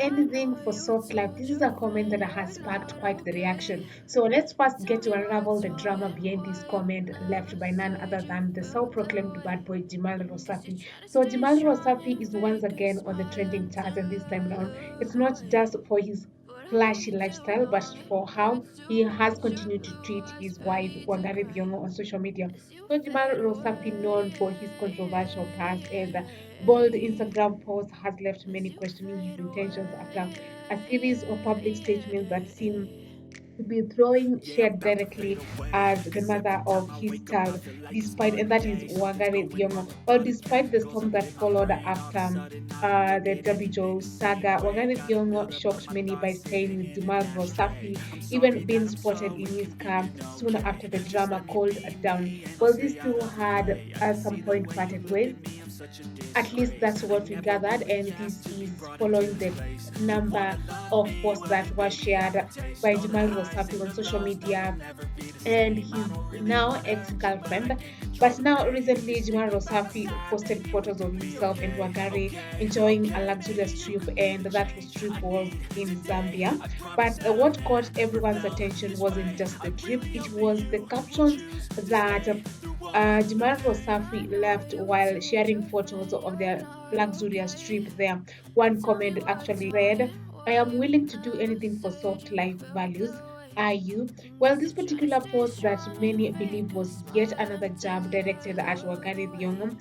anything for soft life. This is a comment that has sparked quite the reaction. So let's first get to unravel the drama behind this comment left by none other than the self-proclaimed bad boy Jimal Rohosafi. So Jimal Rohosafi is once again on the trending chart, and this time around, it's not just for his flashy lifestyle, but for how he has continued to treat his wife Wangari Thiongo on social media. So Jimal Rohosafi, known for his controversial past and bold Instagram post, has left many questioning his intentions after a series of public statements that seem to be throwing shade directly at the mother of his child, despite, and that is Wangari Thiongo. Well, despite the storm that followed after the Dabijo saga, Wangari Thiongo shocked many by staying with Jimal Rosafi, even being spotted in his car soon after the drama cooled down. Well, these two had at some point parted ways. At least that's what we gathered, and this is following the number of posts that were shared by Jimal Rosafi on social media and his now ex-girlfriend. But now, recently, Jimal Rosafi posted photos of himself and Wangari enjoying a luxurious trip, and that trip was in Zambia. But what caught everyone's attention wasn't just the trip; it was the captions that Jimal Rosafi left while sharing photos of their luxurious trip there. One comment actually read, "I am willing to do anything for soft life values. Are you?" Well, this particular post that many believe was yet another jab directed at Wangari Thiongo,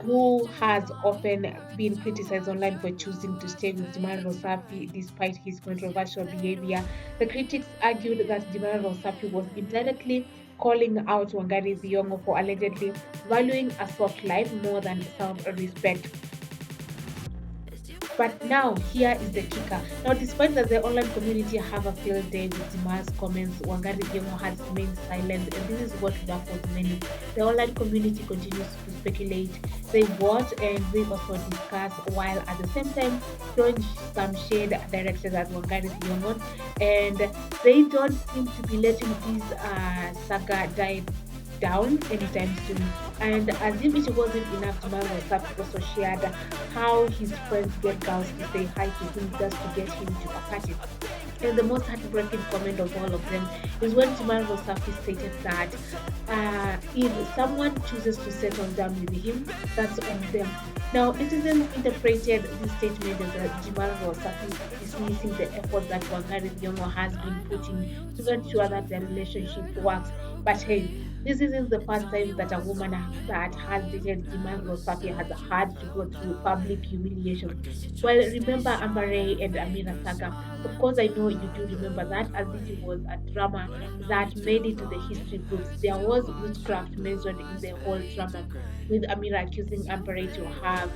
who has often been criticized online for choosing to stay with Jimal Rosafi despite his controversial behavior. The critics argued that Jimal Rosafi was indirectly calling out Wangari Thiongo for allegedly valuing a soft life more than self-respect. But now, here is the kicker. Now, despite that the online community have a field day with Jimal's comments, Wangari Thiongo has remained silent, and this is what baffles many. The online community continues to speculate, they vote, and they also discuss, while at the same time throwing some shade directed at Wangari Thiongo, and they don't seem to be letting this saga die down anytime soon. And as if it wasn't enough, Jamal WhatsApp also shared how his friends get girls to say hi to him just to get him to a party. And the most heartbreaking comment of all of them is when Jimal Rosafi stated that if someone chooses to settle down with him, that's on them. Now, netizens interpreted this statement as a Jimal Rosafi dismissing the effort that Wangari Thiongo has been putting to ensure that their relationship works. But hey, this isn't the first time that a woman that has dated Jimal Rosafi has had to go through public humiliation. Well, remember Amber Ray and Amira Saga. Of course, I know you do remember that, as this was a drama that made it to the history books. There was witchcraft mentioned in the whole drama, with Amira accusing Amber to have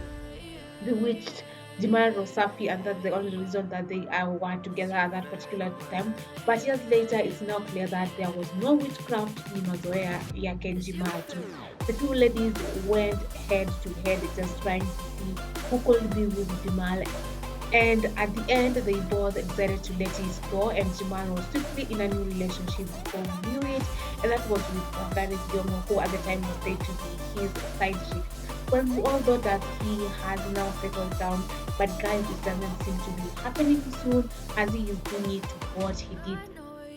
bewitched Jimal Rosafi, and that's the only reason that they were together at that particular time. But years later, it's now clear that there was no witchcraft in Mazoea Yake Jimal too. The two ladies went head to head, just trying to see who could be with Jimal, and at the end, they both decided to let it go, and Jiman was strictly in a new relationship before we knew it, and that was with Wangari Thiongo, who at the time was said to be his side chick. Well, we all thought that he has now settled down, but guys, it doesn't seem to be happening soon, as he is doing it to what he did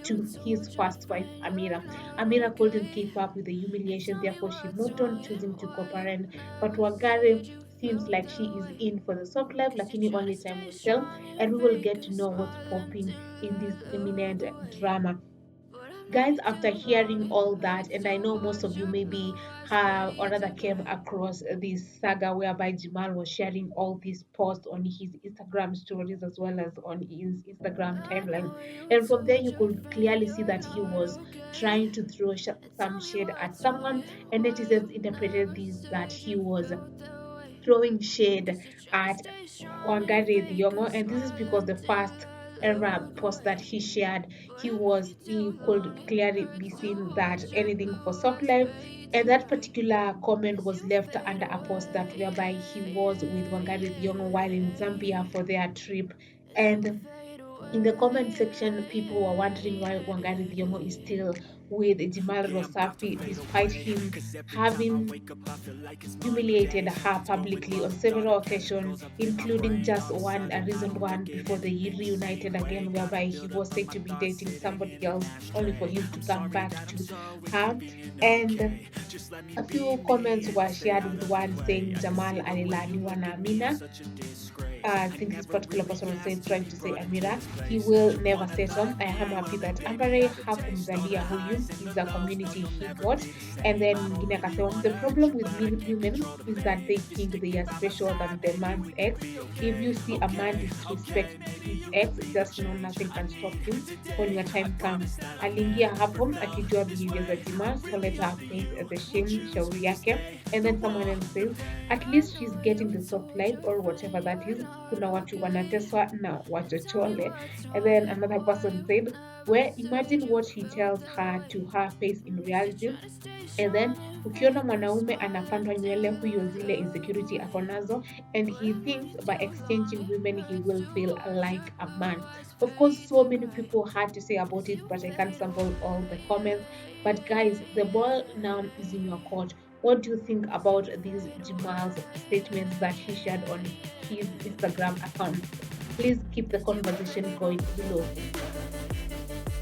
to his first wife, Amira. Amira couldn't keep up with the humiliation, therefore she moved on, choosing to co-parent. But Wangari seems like she is in for the soft life, lakini only time will tell, and we will get to know what's popping in this imminent drama. Guys, after hearing all that, and I know most of you maybe have or rather came across this saga whereby Jamal was sharing all these posts on his Instagram stories as well as on his Instagram timeline. And from there, you could clearly see that he was trying to throw some shade at someone, and netizens interpreted this that he was throwing shade at Wangari Thiongo, and this is because the first era post that he shared, he could clearly be seen that anything for soft life, and that particular comment was left under a post that whereby he was with Wangari Thiongo while in Zambia for their trip, and in the comment section, people were wondering why Wangari Thiongo is still with Jimal Rohosafi despite him having humiliated her publicly on several occasions, including just one, a recent one before they reunited again, whereby he was said to be dating somebody else, only for him to come back to her. And a few comments were shared with one saying Jamal alilaniwa na Amina. I think this particular person was saying, trying to say Amira, he will never settle. I am happy that Ambare hakumzalia huyu is a community he got. And then mwingine akasema, the problem with women is that they think they are special than the man's ex. If you see a man disrespect his ex, just know nothing can stop him when your time comes. Aliingia hapo akijua behavior za Jima, so let her face the shame shauri yake. And then someone else says, at least she's getting the soft life or whatever that is. Kuna watu wanateswa na wachochole. And then another person said, well, imagine what he tells her to her face in reality. And then ukiona mwanaume anapandwa nywele, huyo zile insecurity ako nazo, and he thinks by exchanging women he will feel like a man. Of course, so many people had to say about it, but I can't sample all the comments. But guys, the ball now is in your court. What do you think about these Jamal's statements that he shared on his Instagram account? Please keep the conversation going below.